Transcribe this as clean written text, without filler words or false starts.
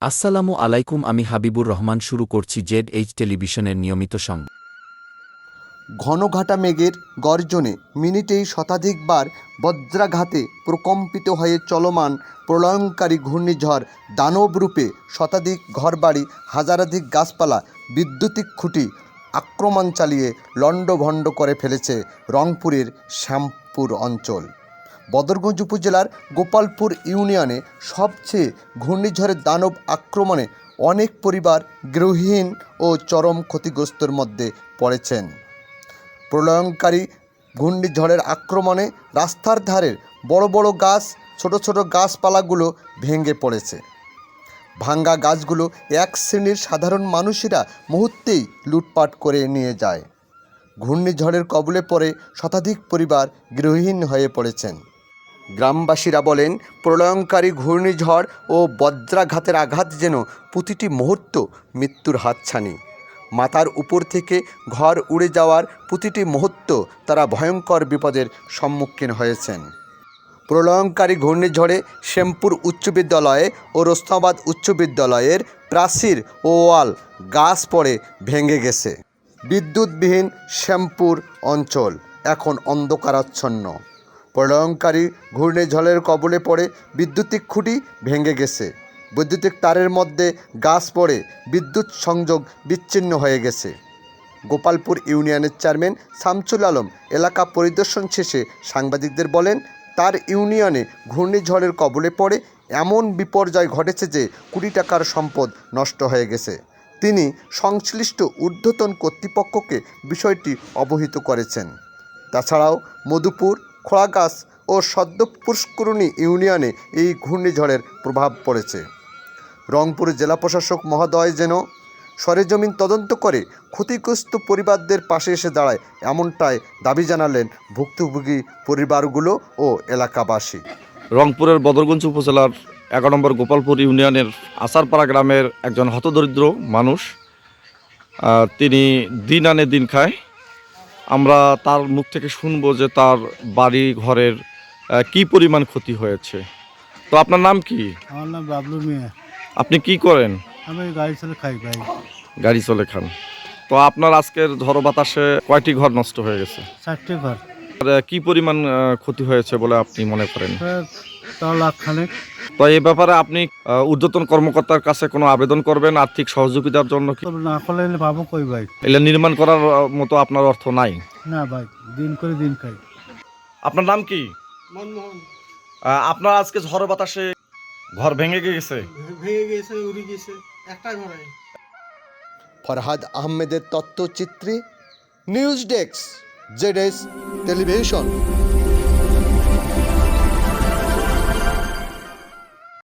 আসসালামু আলাইকুম, আমি হাবিবুর রহমান শুরু করছি জেড টেলিভিশনের নিয়মিত সংবাদ। ঘনঘাটা মেঘের গর্জনে মিনিটেই শতাধিকবার বজ্রাঘাতে প্রকম্পিত হয়ে চলমান প্রলয়ঙ্কারী ঘূর্ণিঝড় দানবরূপে শতাধিক ঘরবাড়ি, হাজারাধিক গাছপালা, বৈদ্যুতিক খুঁটি আক্রমণ চালিয়ে লণ্ডভণ্ড করে ফেলেছে রংপুরের শ্যামপুর অঞ্চল। বদরগঞ্জ উপজেলার গোপালপুর ইউনিয়নে সবচেয়ে ঘূর্ণিঝড়ের দানব আক্রমণে অনেক পরিবার গৃহহীন ও চরম ক্ষতিগ্রস্তের মধ্যে পড়েছেন। প্রলয়ঙ্কারী ঘূর্ণিঝড়ের আক্রমণে রাস্তার ধারের বড় বড় গাছ, ছোট ছোট গাছপালাগুলো ভেঙে পড়েছে। ভাঙ্গা গাছগুলো এক শ্রেণীর সাধারণ মানুষেরা মুহূর্তেই লুটপাট করে নিয়ে যায়। ঘূর্ণিঝড়ের কবলে পড়ে শতাধিক পরিবার গৃহহীন হয়ে পড়েছেন। গ্রামবাসীরা বলেন, প্রলয়ঙ্কারী ঘূর্ণিঝড় ও বজ্রাঘাতের আঘাত যেন প্রতিটি মুহূর্ত মৃত্যুর হাতছানি। মাথার উপর থেকে ঘর উড়ে যাওয়ার প্রতিটি মুহূর্ত তারা ভয়ঙ্কর বিপদের সম্মুখীন হয়েছেন। প্রলয়ঙ্কারী ঘূর্ণিঝড়ে শ্যামপুর উচ্চ বিদ্যালয়ে ও রোস্তাবাদ উচ্চ বিদ্যালয়ের প্রাচীর ও ওয়াল গাছ পড়ে ভেঙে গেছে। বিদ্যুৎবিহীন শ্যামপুর অঞ্চল এখন অন্ধকারাচ্ছন্ন। প্রলয়ঙ্কারী ঘূর্ণিঝড়ের কবলে পড়ে বৈদ্যুতিক খুঁটি ভেঙে গেছে। বৈদ্যুতিক তারের মধ্যে গাছ পড়ে বিদ্যুৎ সংযোগ বিচ্ছিন্ন হয়ে গেছে। গোপালপুর ইউনিয়নের চেয়ারম্যান শামসুল আলম এলাকা পরিদর্শন শেষে সাংবাদিকদের বলেন, তার ইউনিয়নে ঘূর্ণিঝড়ের কবলে পড়ে এমন বিপর্যয় ঘটেছে যে কোটি টাকার সম্পদ নষ্ট হয়ে গেছে। তিনি সংশ্লিষ্ট ঊর্ধ্বতন কর্তৃপক্ষকে বিষয়টি অবহিত করেছেন। তাছাড়াও মধুপুর, খোলাগাছ ও সদ্য পুষ্করণী ইউনিয়নে এই ঘূর্ণিঝড়ের প্রভাব পড়েছে। রংপুর জেলা প্রশাসক মহোদয় যেন সরেজমিন তদন্ত করে ক্ষতিগ্রস্ত পরিবারদের পাশে এসে দাঁড়ায়, এমনটাই দাবি জানালেন ভুক্তভোগী পরিবারগুলো ও এলাকাবাসী। রংপুরের বদরগঞ্জ উপজেলার 11 নম্বর গোপালপুর ইউনিয়নের আসারপাড়া গ্রামের একজন হতদরিদ্র মানুষ। তিনি দিন আনে দিন খায়। আমরা তার মুখ থেকে শুনবো যে তার বাড়ি ঘরের কি পরিমাণ ক্ষতি হয়েছে। তো আপনার নাম কি? আমার নাম বাবলু মিয়া। আপনি কি করেন? আমি গাড়ি চলে খাই ভাই। গাড়ি চলে খান। তো আপনার আজকের ঝড়ো বাতাসে কয়টি ঘর নষ্ট হয়ে গেছে? 4টে ঘর। আর কি পরিমাণ ক্ষতি হয়েছে বলে আপনি মনে করেন? তাও লাখ খানেক। তো এই ব্যাপারে আপনি ঊর্ধ্বতন কর্মকর্তার কাছে কোনো আবেদন করবেন আর্থিক সহযোগিতার জন্য? কি না করলে পাবো কই ভাই? এটা নির্মাণ করার মতো আপনার অর্থ নাই? না ভাই, দিন করে দিন খাই। আপনার নাম কি? মনমোহন। আপনার আজকে ঝড় বাতাসে ঘর ভেঙে গেছে? ভেঙে গেছে, উড়ে গেছে, একটা ঘরে। ফরহাদ আহমেদের তথ্যচিত্রে নিউজ ডেস্ক, জেড টেলিভিশন।